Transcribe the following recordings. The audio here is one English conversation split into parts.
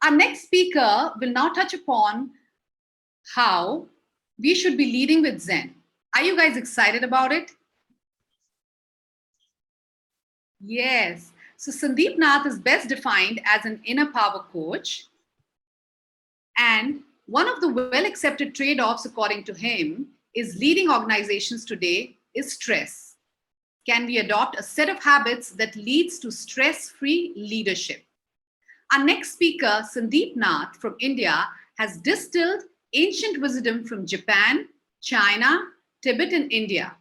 Our next speaker will now touch upon how we should be leading with Zen. Are you guys excited about it? Yes. So Sandeep Nath is best defined as an inner power coach. And one of the well-accepted trade-offs, according to him, is leading organizations today is stress. Can we adopt a set of habits that leads to stress-free leadership? Our next speaker, Sandeep Nath from India, has distilled ancient wisdom from Japan, China, Tibet, and India.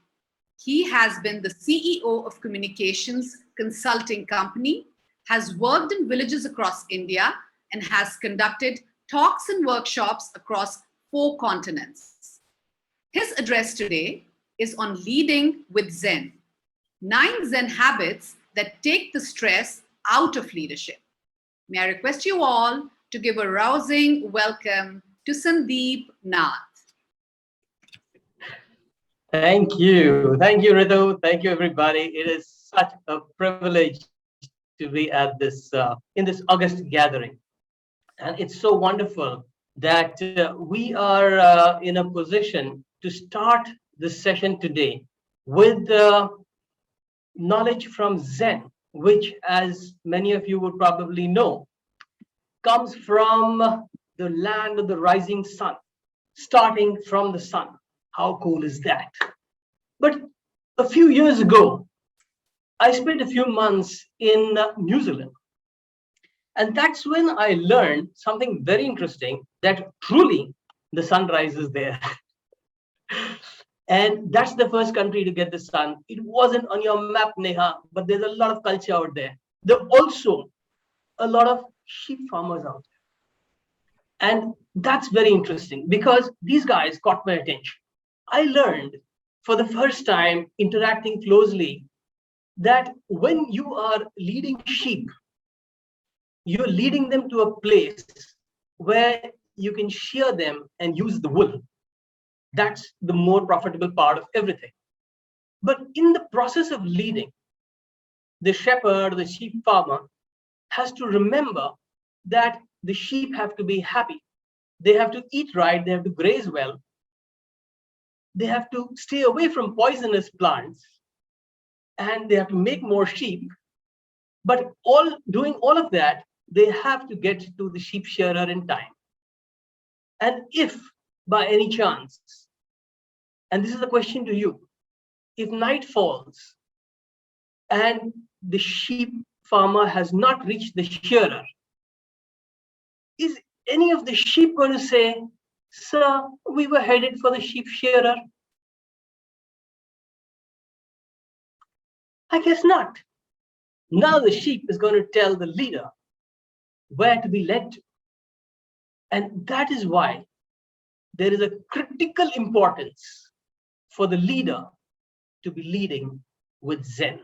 He has been the CEO of communications consulting company, has worked in villages across India, and has conducted talks and workshops across 4 continents. His address today is on leading with Zen, 9 Zen habits that take the stress out of leadership. May I request you all to give a rousing welcome to Sandeep Nath. Thank you. Thank you, Ritu. Thank you, everybody. It is such a privilege to be at this in this August gathering. And it's so wonderful that we are in a position to start this session today with knowledge from Zen, which, as many of you would probably know, comes from the land of the rising sun, starting from the sun. How cool is that? But a few years ago, I spent a few months in New Zealand. And that's when I learned something very interesting, that truly the sun rises there. And that's the first country to get the sun. It wasn't on your map, Neha, but there's a lot of culture out there. There are also a lot of sheep farmers out there. And that's very interesting because these guys caught my attention. I learned for the first time, interacting closely, that when you are leading sheep, you're leading them to a place where you can shear them and use the wool. That's the more profitable part of everything. But in the process of leading, the shepherd, the sheep farmer, has to remember that the sheep have to be happy. They have to eat right, they have to graze well. They have to stay away from poisonous plants, and they have to make more sheep. But doing all of that, they have to get to the sheep shearer in time. And if by any chance, and this is a question to you, if night falls and the sheep farmer has not reached the shearer, is any of the sheep going to say, "Sir, we were headed for the sheep shearer"? I guess not. Now the sheep is going to tell the leader where to be led to. And that is why there is a critical importance for the leader to be leading with Zen.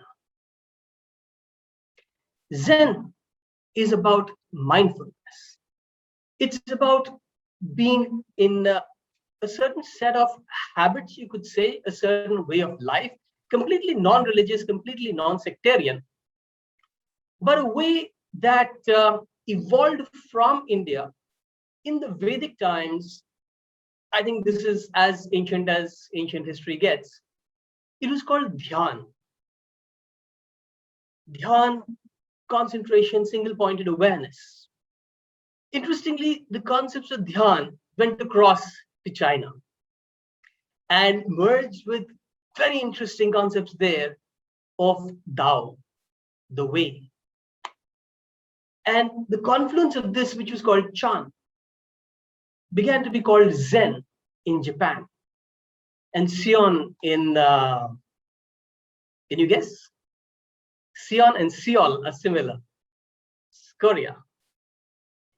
Zen is about mindfulness. It's about being in a certain set of habits, you could say, a certain way of life, completely non-religious, completely non-sectarian, but a way that evolved from India in the Vedic times. I think this is as ancient history gets. It was called Dhyan. Dhyan, concentration, single-pointed awareness. Interestingly, the concepts of Dhyan went across to China and merged with very interesting concepts there of Tao, the way. And the confluence of this, which was called Chan, began to be called Zen in Japan, and Sion in, can you guess? Sion and Seoul are similar, Korea,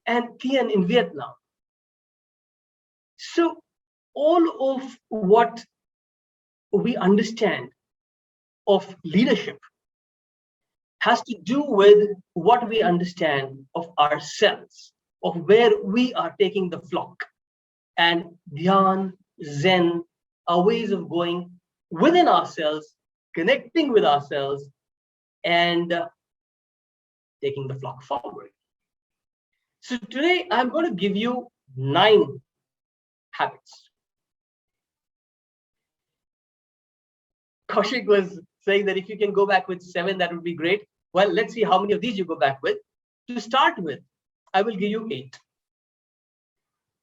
and Tien in Vietnam. So all of what we understand of leadership has to do with what we understand of ourselves, of where we are taking the flock. And Dhyan, Zen are ways of going within ourselves, connecting with ourselves, and taking the flock forward. So today I'm going to give you 9 habits. Kaushik was saying that if you can go back with 7, that would be great. Well, let's see how many of these you go back with. To start with, I will give you 8.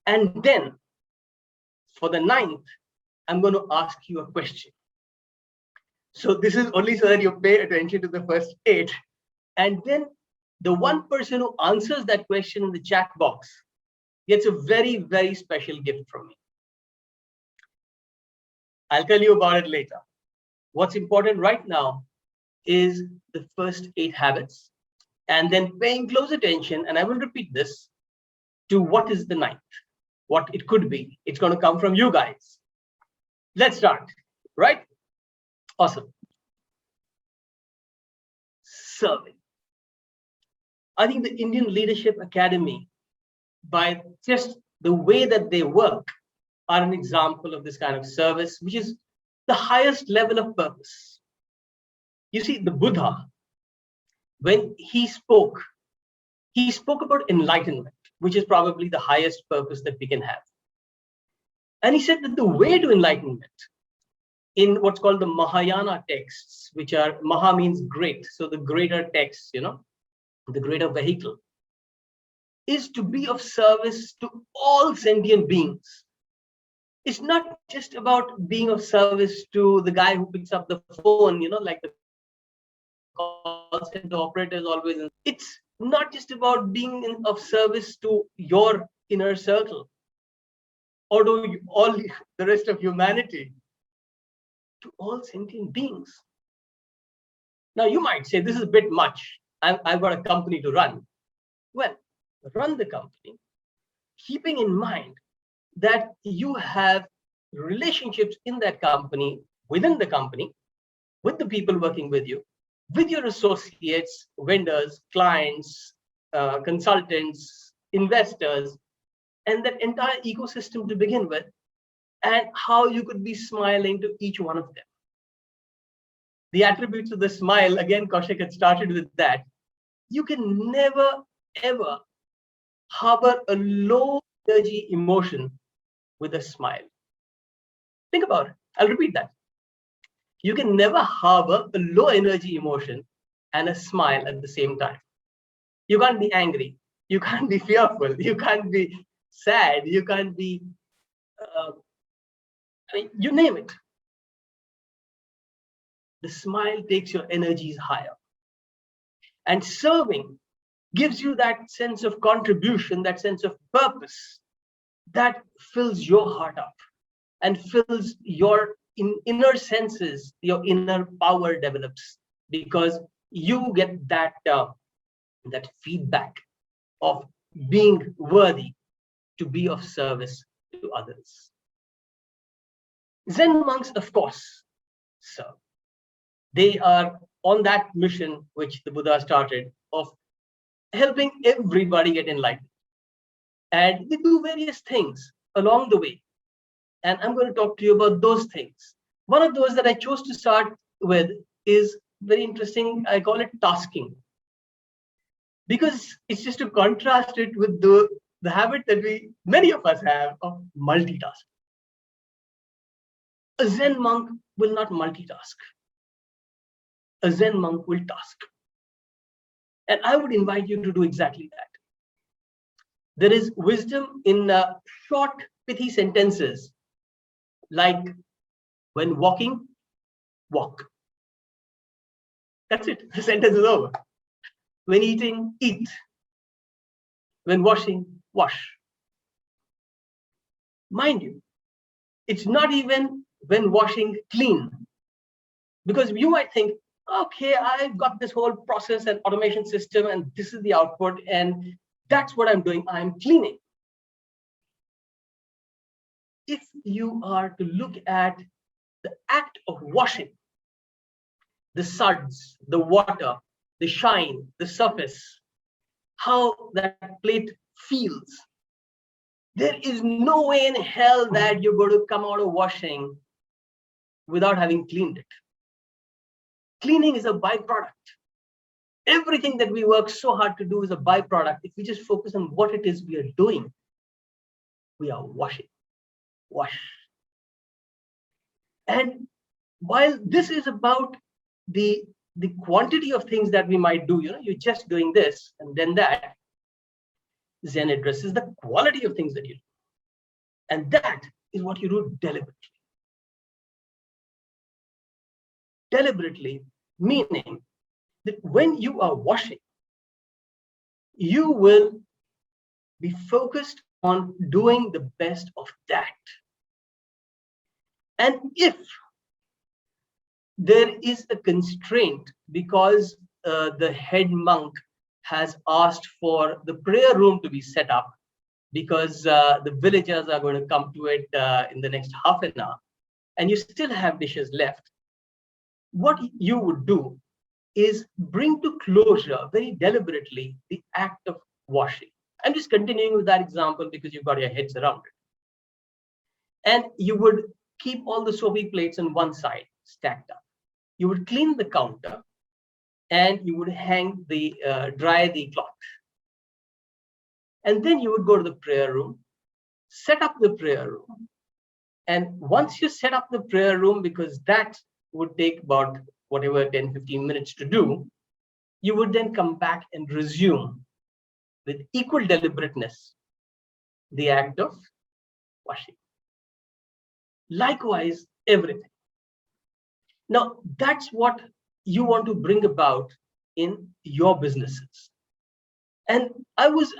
And then for the 9th, I'm going to ask you a question. So this is only so that you pay attention to the first 8. And then the one person who answers that question in the chat box gets a very, very special gift from me. I'll tell you about it later. What's important right now is the first 8 habits, and then paying close attention, and I will repeat this, to what is the 9th, what it could be. It's going to come from you guys. Let's start, right? Awesome. Serving. I think the Indian Leadership Academy, by just the way that they work, are an example of this kind of service, which is the highest level of purpose. You see, the Buddha, when he spoke about enlightenment, which is probably the highest purpose that we can have. And he said that the way to enlightenment in what's called the Mahayana texts, which are, Maha means great, so the greater text, the greater vehicle, is to be of service to all sentient beings. It's not just about being of service to the guy who picks up the phone, like the call center operator is always. It's not just about being of service to your inner circle or to all the rest of humanity, to all sentient beings. Now you might say this is a bit much. I've got a company to run. Well, run the company, keeping in mind that you have relationships in that company, within the company, with the people working with you, with your associates, vendors, clients, consultants, investors, and that entire ecosystem to begin with, and how you could be smiling to each one of them. The attributes of the smile, again, Kaushik had started with that. You can never, ever harbor a low energy emotion with a smile. Think about it. I'll repeat that. You can never harbor a low energy emotion and a smile at the same time. You can't be angry. You can't be fearful. You can't be sad. You can't be, you name it. The smile takes your energies higher. And serving gives you that sense of contribution, that sense of purpose that fills your heart up and fills your inner senses, your inner power develops, because you get that feedback of being worthy to be of service to others. Zen monks, of course, serve. They are on that mission which the Buddha started of helping everybody get enlightened. And they do various things along the way. And I'm going to talk to you about those things. One of those that I chose to start with is very interesting. I call it tasking. Because it's just to contrast it with the habit that many of us have of multitasking. A Zen monk will not multitask. A Zen monk will task. And I would invite you to do exactly that. There is wisdom in short, pithy sentences like, when walking, walk. That's it. The sentence is over. When eating, eat. When washing, wash. Mind you, it's not even when washing, clean. Because you might think, okay, I've got this whole process and automation system, and this is the output, and that's what I'm doing. I'm cleaning. If you are to look at the act of washing, the suds, the water, the shine, the surface, how that plate feels, there is no way in hell that you're going to come out of washing without having cleaned it. Cleaning is a byproduct. Everything that we work so hard to do is a byproduct. If we just focus on what it is we are doing, we are washing, wash. And while this is about the quantity of things that we might do, you're just doing this and then that, Zen addresses the quality of things that you do. And that is what you do deliberately. Deliberately, meaning that when you are washing, you will be focused on doing the best of that. And if there is a constraint because the head monk has asked for the prayer room to be set up because the villagers are going to come to it in the next half an hour, and you still have dishes left, what you would do is bring to closure very deliberately the act of washing. I'm just continuing with that example because you've got your heads around it. And you would keep all the soapy plates on one side stacked up. You would clean the counter and you would hang the dry the cloth. And then you would go to the prayer room, set up the prayer room. And once you set up the prayer room, because that would take about whatever 10, 15 minutes to do, you would then come back and resume with equal deliberateness the act of washing. Likewise, everything. Now, that's what you want to bring about in your businesses. And I was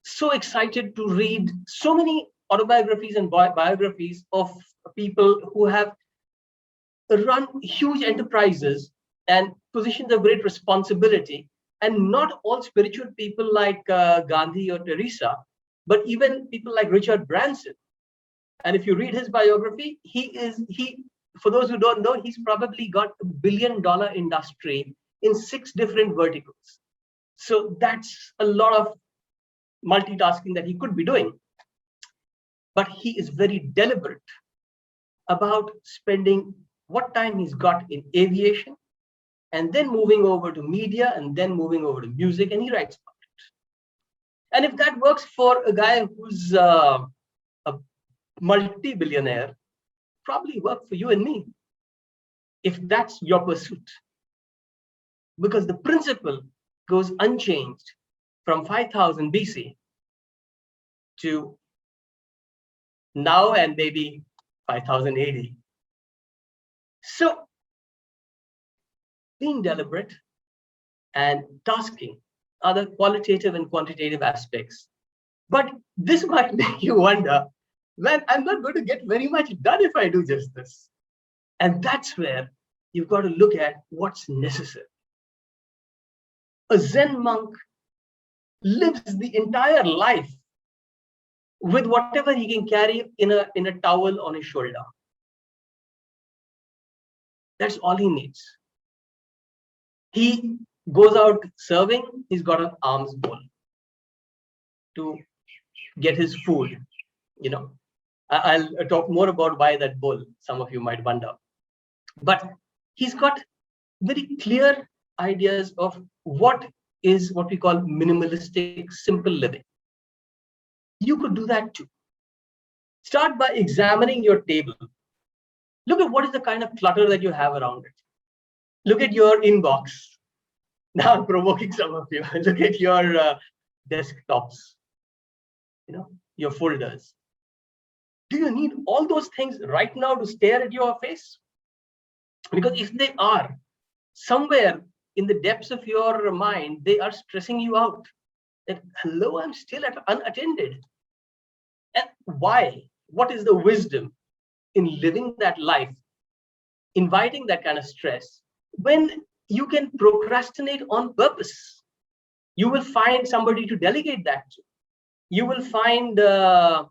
so excited to read so many autobiographies and biographies of people who have run huge enterprises and positions of great responsibility, and not all spiritual people like Gandhi or Teresa, but even people like Richard Branson. And if you read his biography, he for those who don't know, he's probably got $1 billion industry in 6 different verticals. So that's a lot of multitasking that he could be doing. But he is very deliberate about spending what time he's got in aviation, and then moving over to media, and then moving over to music, and he writes about it. And if that works for a guy who's a multi-billionaire, probably work for you and me, if that's your pursuit. Because the principle goes unchanged from 5000 BC to now and maybe 5000 AD. So being deliberate and tasking are the qualitative and quantitative aspects. But this might make you wonder, man, I'm not going to get very much done if I do just this. And that's where you've got to look at what's necessary. A Zen monk lives the entire life with whatever he can carry in a towel on his shoulder. That's all he needs. He goes out serving, he's got an alms bowl to get his food. I'll talk more about why that bowl, some of you might wonder. But he's got very clear ideas of what is what we call minimalistic, simple living. You could do that too. Start by examining your table. Look at what is the kind of clutter that you have around it. Look at your inbox. Now I'm provoking some of you. Look at your desktops, your folders. Do you need all those things right now to stare at your face? Because if they are, somewhere in the depths of your mind, they are stressing you out. That, hello, I'm still unattended. And why? What is the wisdom in living that life, inviting that kind of stress, when you can procrastinate on purpose? You will find somebody to delegate that to. You will find that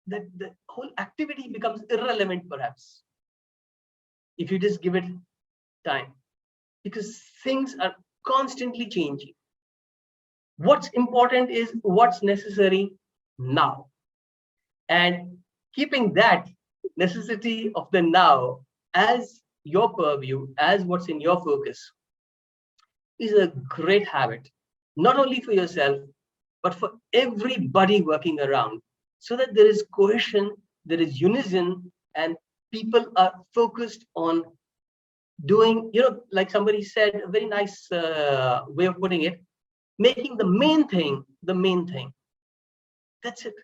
the whole activity becomes irrelevant, perhaps, if you just give it time, because things are constantly changing. What's important is what's necessary now. And keeping that necessity of the now as your purview, as what's in your focus, is a great habit, not only for yourself, but for everybody working around, so that there is cohesion, there is unison, and people are focused on doing, like somebody said, a very nice way of putting it, making the main thing the main thing. That's it.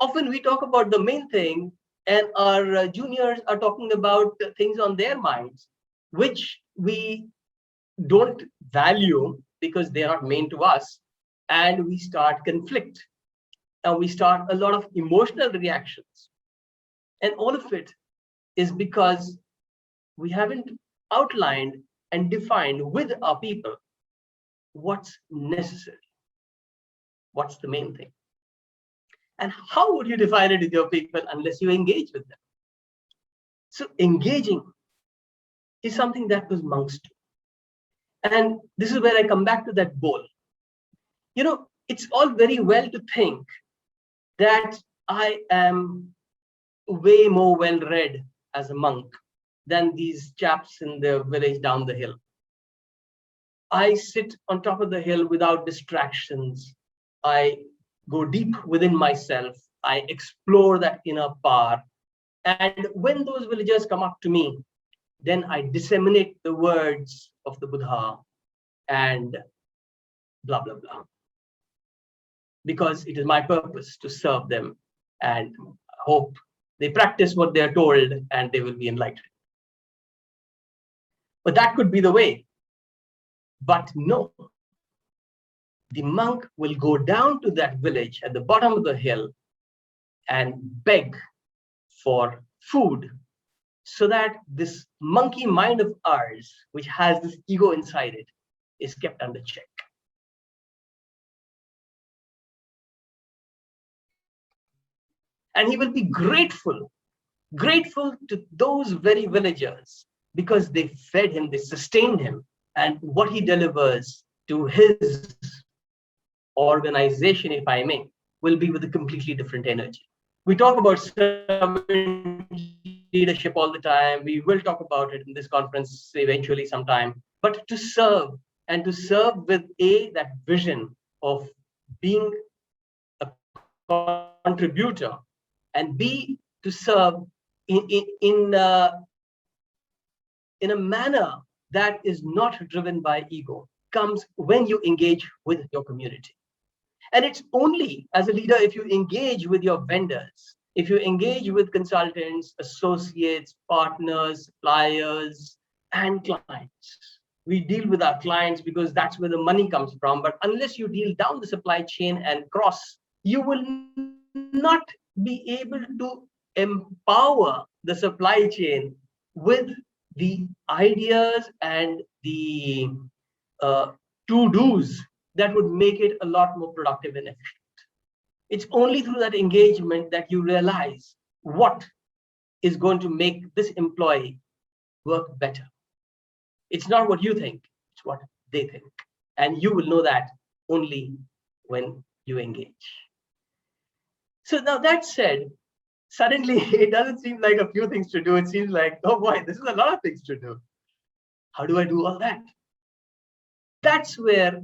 Often we talk about the main thing, and our juniors are talking about things on their minds, which we don't value because they're not main to us. And we start conflict, and we start a lot of emotional reactions. And all of it is because we haven't outlined and defined with our people what's necessary, what's the main thing. And how would you define it with your people unless you engage with them? So engaging is something that was monks do. And this is where I come back to that bowl. It's all very well to think that I am way more well read as a monk than these chaps in the village down the hill. I sit on top of the hill without distractions. I go deep within myself. I explore that inner power. And when those villagers come up to me, then I disseminate the words of the Buddha and blah, blah, blah. Because it is my purpose to serve them and hope they practice what they are told and they will be enlightened. But that could be the way. But no, the monk will go down to that village at the bottom of the hill and beg for food, so that this monkey mind of ours, which has this ego inside it, is kept under check. And he will be grateful to those very villagers, because they fed him, they sustained him, and what he delivers to his organization, if I may, will be with a completely different energy. We talk about servant leadership all the time. We will talk about it in this conference eventually sometime. But to serve, and to serve with that vision of being a contributor, and B, to serve in a manner that is not driven by ego, comes when you engage with your community. And it's only as a leader if you engage with your vendors, if you engage with consultants, associates, partners, suppliers, and clients. We deal with our clients because that's where the money comes from. But unless you deal down the supply chain and cross, you will not be able to empower the supply chain with the ideas and the to-dos that would make it a lot more productive and efficient. It's only through that engagement that you realize what is going to make this employee work better. It's not what you think, it's what they think. And you will know that only when you engage. So now that said, suddenly it doesn't seem like a few things to do. It seems like, oh boy, this is a lot of things to do. How do I do all that? That's where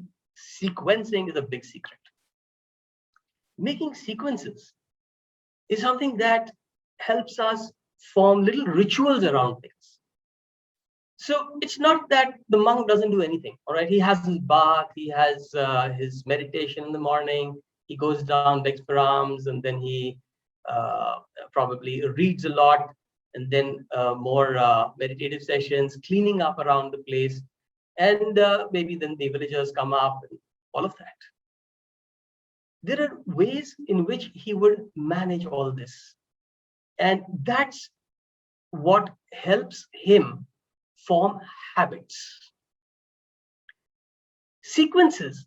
sequencing is a big secret. Making sequences is something that helps us form little rituals around things. So it's not that the monk doesn't do anything, all right? He has his bath, he has his meditation in the morning, he goes down, begs for alms, and then he probably reads a lot, and then more meditative sessions, cleaning up around the place, and maybe then the villagers come up, and all of that. There are ways in which he would manage all this. And that's what helps him form habits. Sequences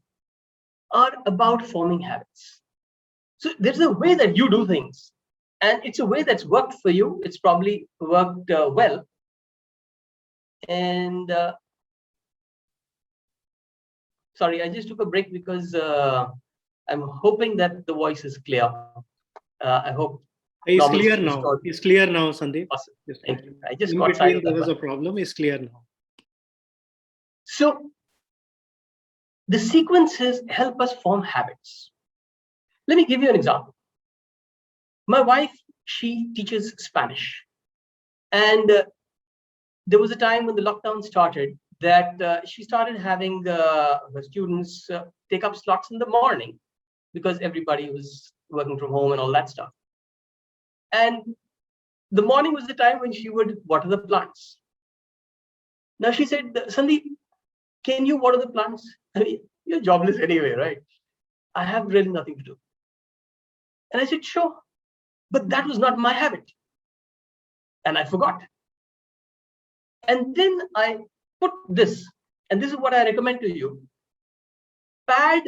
are about forming habits. So there's a way that you do things, and it's a way that's worked for you. It's probably worked well. And sorry, I just took a break because I'm hoping that the voice is clear. I hope it's clear now. It's clear now, Sandeep. Awesome. Yes, thank you. I just got between there was a problem. It's clear now. So the sequences help us form habits. Let me give you an example. My wife, she teaches Spanish. And there was a time when the lockdown started that she started having her students take up slots in the morning because everybody was working from home and all that stuff. And the morning was the time when she would water the plants. Now she said, Sandeep, can you water the plants? I mean, you're jobless anyway, right? I have really nothing to do. And I said, sure. But that was not my habit. And I forgot. And then I put this, and this is what I recommend to you. Pad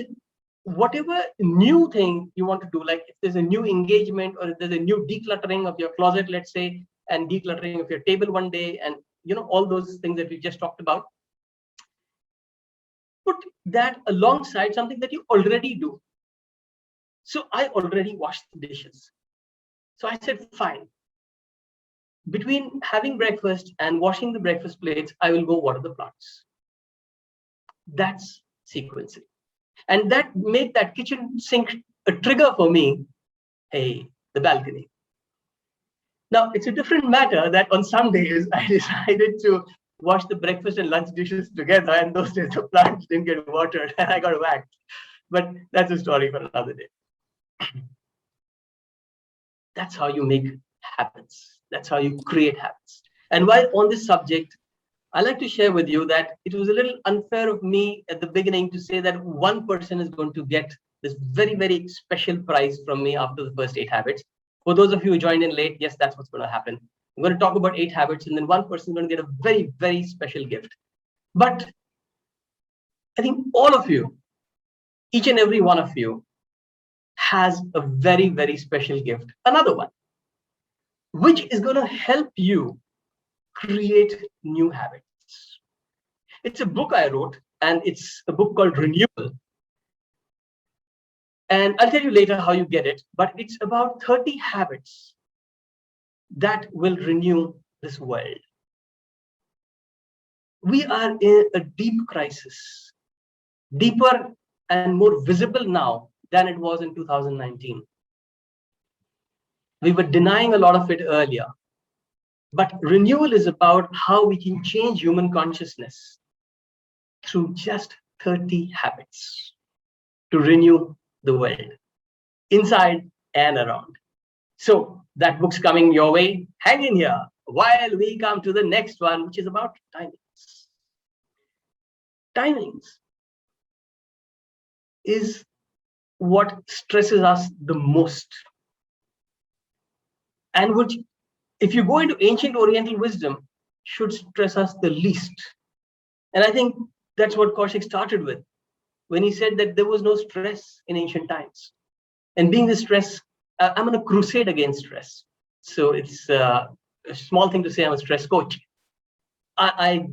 whatever new thing you want to do, like if there's a new engagement or if there's a new decluttering of your closet, let's say, and decluttering of your table one day, and all those things that we just talked about, put that alongside something that you already do. So I already washed the dishes. So I said, fine. Between having breakfast and washing the breakfast plates, I will go water the plants. That's sequencing. And that made that kitchen sink a trigger for me. Hey, the balcony. Now, it's a different matter that on some days I decided to wash the breakfast and lunch dishes together, and those days the plants didn't get watered and I got whacked. But that's a story for another day. That's how you make habits. That's how you create habits. And while on this subject, I like to share with you that it was a little unfair of me at the beginning to say that one person is going to get this very, very special prize from me after the first 8 habits. For those of you who joined in late, yes, that's what's going to happen. I'm going to talk about 8 habits, and then one person is going to get a very, very special gift. But I think all of you, each and every one of you, has a very, very special gift. Another one, which is going to help you create new habits. It's a book I wrote, and it's a book called Renewal. And I'll tell you later how you get it, but it's about 30 habits that will renew this world. We are in a deep crisis, deeper and more visible now than it was in 2019. We were denying a lot of it earlier. But renewal is about how we can change human consciousness through just 30 habits to renew the world, inside and around. So that book's coming your way. Hang in here while we come to the next one, which is about timings. Timings is what stresses us the most, and which, if you go into ancient Oriental wisdom, should stress us the least. And I think that's what Kaushik started with when he said that there was no stress in ancient times. And being the stress, I'm on a crusade against stress. So it's a small thing to say I'm a stress coach. I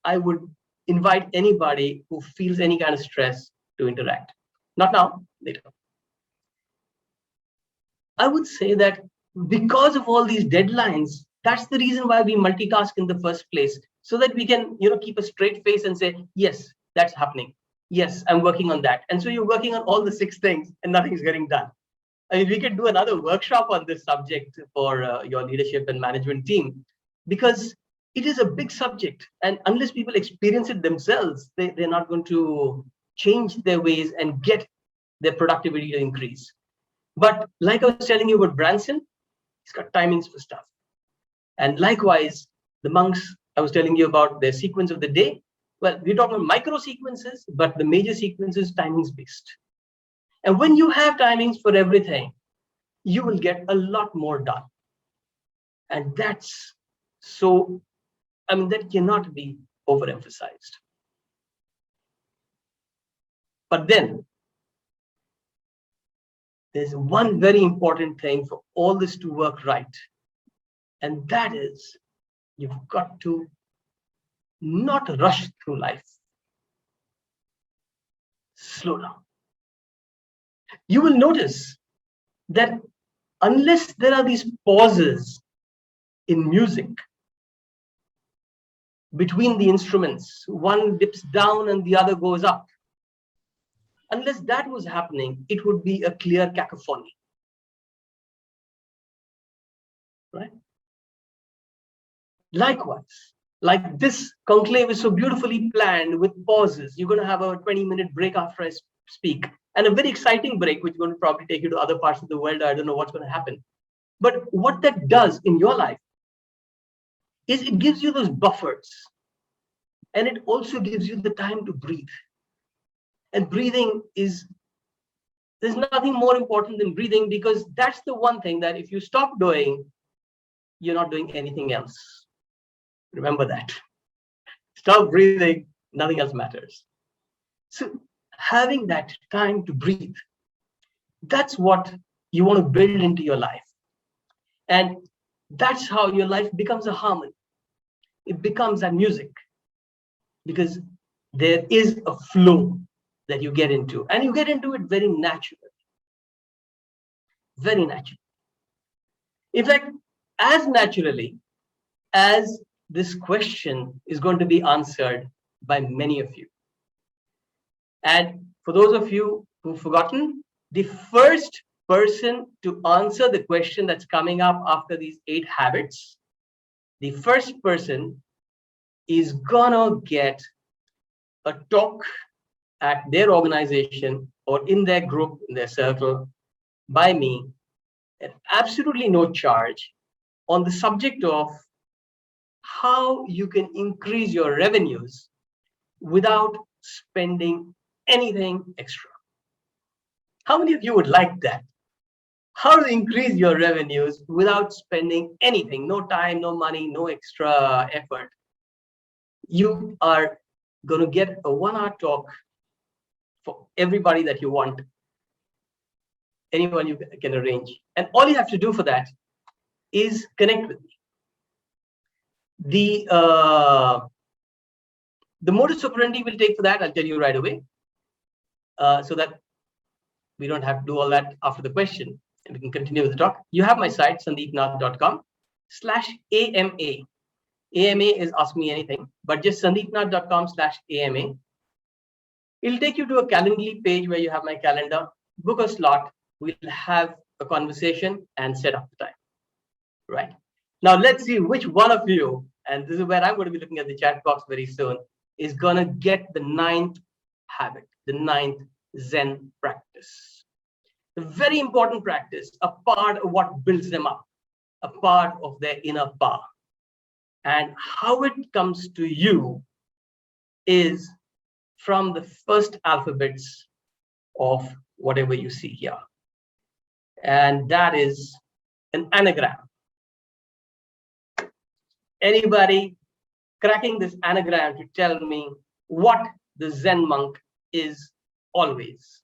would invite anybody who feels any kind of stress to interact. Not now, later. I would say that because of all these deadlines, that's the reason why we multitask in the first place, so that we can, keep a straight face and say, yes, that's happening. Yes, I'm working on that. And so you're working on all the 6 things and nothing is getting done. I mean, we can do another workshop on this subject for your leadership and management team, because it is a big subject. And unless people experience it themselves, they're not going to change their ways and get their productivity to increase. But like I was telling you about Branson, he's got timings for stuff. And likewise, the monks, I was telling you about their sequence of the day. Well, we're talking about micro sequences, but the major sequence is timings based. And when you have timings for everything, you will get a lot more done. And that's so, that cannot be overemphasized. But then there's one very important thing for all this to work right. And that is, you've got to not rush through life. Slow down. You will notice that unless there are these pauses in music, between the instruments. One dips down and the other goes up. Unless that was happening, it would be a clear cacophony. Right? Likewise, like this conclave is so beautifully planned with pauses. You're going to have a 20-minute break after I speak, and a very exciting break, which is going to probably take you to other parts of the world. I don't know what's going to happen. But what that does in your life is it gives you those buffers, and it also gives you the time to breathe. And breathing is, there's nothing more important than breathing, because that's the one thing that if you stop doing, you're not doing anything else. Remember that. Stop breathing, nothing else matters. So having that time to breathe, that's what you want to build into your life. And that's how your life becomes a harmony. It becomes a music, because there is a flow that you get into, and you get into it very naturally. Very naturally. In fact, as naturally as this question is going to be answered by many of you. And for those of you who've forgotten, the first person to answer the question that's coming up after these 8 habits, the first person is gonna get a talk at their organization or in their group, in their circle, by me, at absolutely no charge, on the subject of how you can increase your revenues without spending anything extra. How many of you would like that? How to increase your revenues without spending anything, no time, no money, no extra effort. You are going to get a 1-hour talk for everybody that you want, anyone you can arrange. And all you have to do for that is connect with me. The modus operandi we'll take for that, I'll tell you right away, so that we don't have to do all that after the question, and we can continue with the talk. You have my site, sandeepnath.com/AMA. AMA is Ask Me Anything, but just sandeepnath.com/AMA. It'll take you to a Calendly page where you have my calendar. Book a slot. We'll have a conversation and set up the time. Right? Now, let's see which one of you, and this is where I'm going to be looking at the chat box very soon, is going to get the 9th habit, the 9th Zen practice. A very important practice, a part of what builds them up, a part of their inner power. And how it comes to you is from the first alphabets of whatever you see here. And that is an anagram. Anybody cracking this anagram to tell me what the Zen monk is always?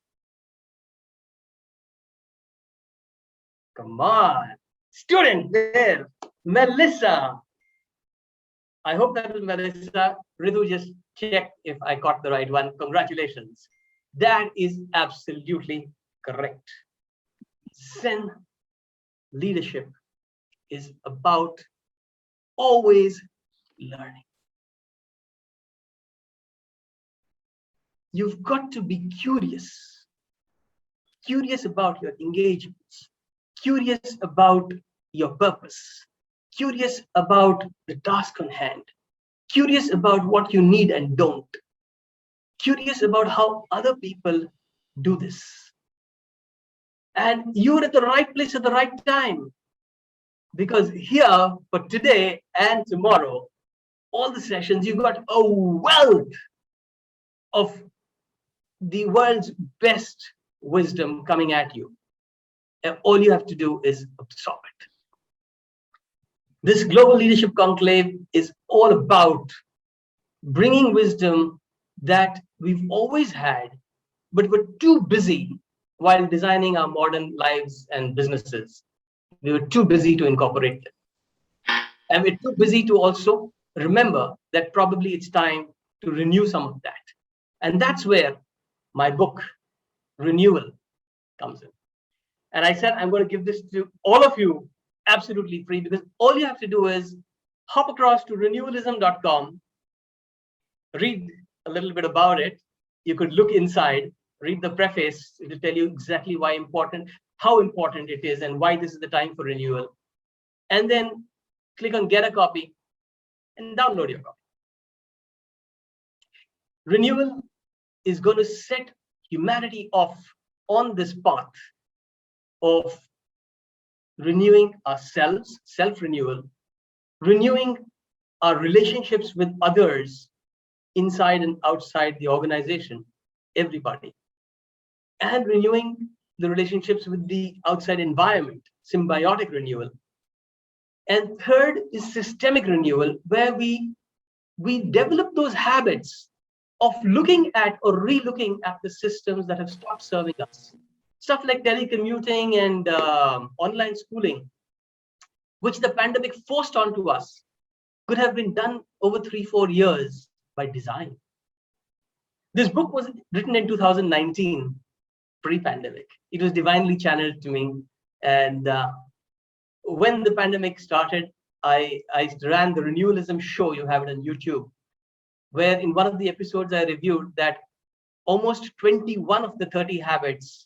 Come on, student there, Melissa. I hope that was Melissa. Ritu just checked if I got the right one. Congratulations. That is absolutely correct. Zen leadership is about always learning. You've got to be curious. Curious about your engagements. Curious about your purpose. Curious about the task on hand. Curious about what you need and don't. Curious about how other people do this. And you're at the right place at the right time. Because here, for today and tomorrow, all the sessions, you've got a wealth of the world's best wisdom coming at you. And all you have to do is absorb it. This Global Leadership Conclave is all about bringing wisdom that we've always had, but we're too busy while designing our modern lives and businesses. We were too busy to incorporate them. And we're too busy to also remember that probably it's time to renew some of that. And that's where my book, Renewal, comes in. And I said, I'm going to give this to all of you absolutely free, because all you have to do is hop across to renewalism.com, read a little bit about it. You could look inside, read the preface. It will tell you exactly how important it is, and why this is the time for renewal. And then click on get a copy and download your copy. Renewal is going to set humanity off on this path of renewing ourselves, self-renewal, renewing our relationships with others inside and outside the organization, everybody, and renewing the relationships with the outside environment, symbiotic renewal. And third is systemic renewal, where we develop those habits of looking at or re-looking at the systems that have stopped serving us. Stuff like telecommuting and online schooling, which the pandemic forced onto us, could have been done over 3-4 years by design. This book was written in 2019, pre-pandemic. It was divinely channeled to me. And when the pandemic started, I ran the Renewalism show. You have it on YouTube, where in one of the episodes I reviewed that almost 21 of the 30 habits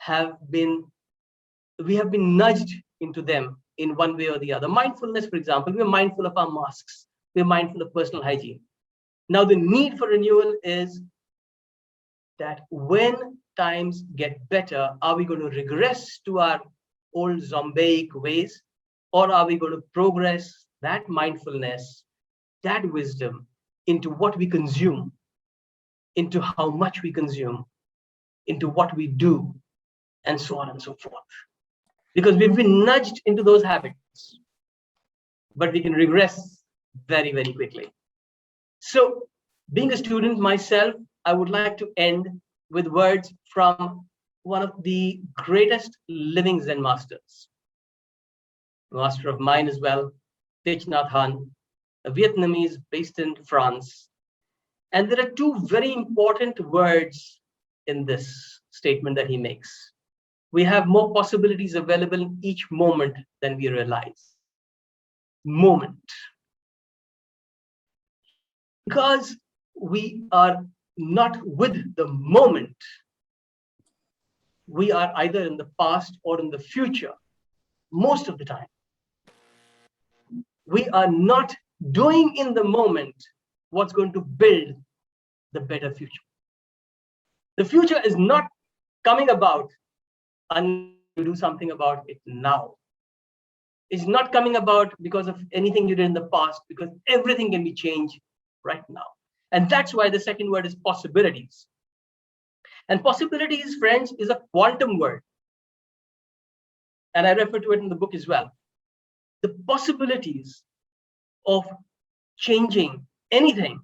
we have been nudged into them in one way or the other. Mindfulness, for example, we're mindful of our masks. We're mindful of personal hygiene. Now, the need for renewal is that when times get better, are we going to regress to our old zombaic ways, or are we going to progress that mindfulness, that wisdom into what we consume, into how much we consume, into what we do, and so on and so forth? Because we've been nudged into those habits, but we can regress very, very quickly. So, being a student myself, I would like to end with words from one of the greatest living Zen masters, a master of mine as well, Thich Nhat Hanh, a Vietnamese based in France. And there are two very important words in this statement that he makes. We have more possibilities available in each moment than we realize. Moment. Because we are not with the moment, we are either in the past or in the future, most of the time. We are not doing in the moment what's going to build the better future. The future is not coming about unless you do something about it now. It's not coming about because of anything you did in the past, because everything can be changed right now. And that's why the second word is possibilities. And possibilities, friends, is a quantum word. And I refer to it in the book as well. The possibilities of changing anything,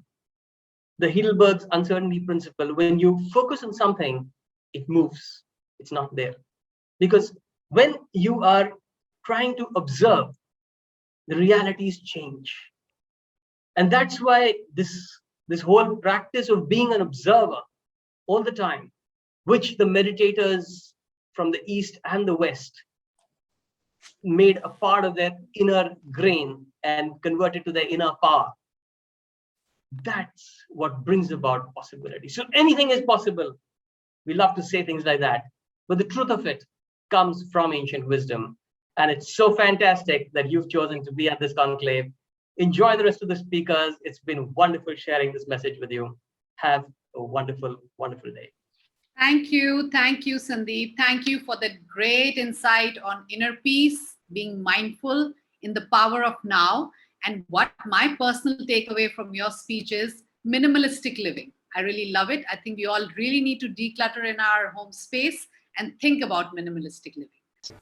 the Heidelberg's uncertainty principle, when you focus on something, it moves. It's not there. Because when you are trying to observe, the realities change. And that's why this whole practice of being an observer all the time, which the meditators from the East and the West made a part of their inner grain and converted to their inner power. That's what brings about possibility. So anything is possible. We love to say things like that, but the truth of it comes from ancient wisdom. And it's so fantastic that you've chosen to be at this conclave. Enjoy the rest of the speakers. It's been wonderful sharing this message with you. Have a wonderful, wonderful day. Thank you, Sandeep. Thank you for that great insight on inner peace, being mindful in the power of now. And what my personal takeaway from your speech is minimalistic living. I really love it. I think we all really need to declutter in our home space and think about minimalistic living.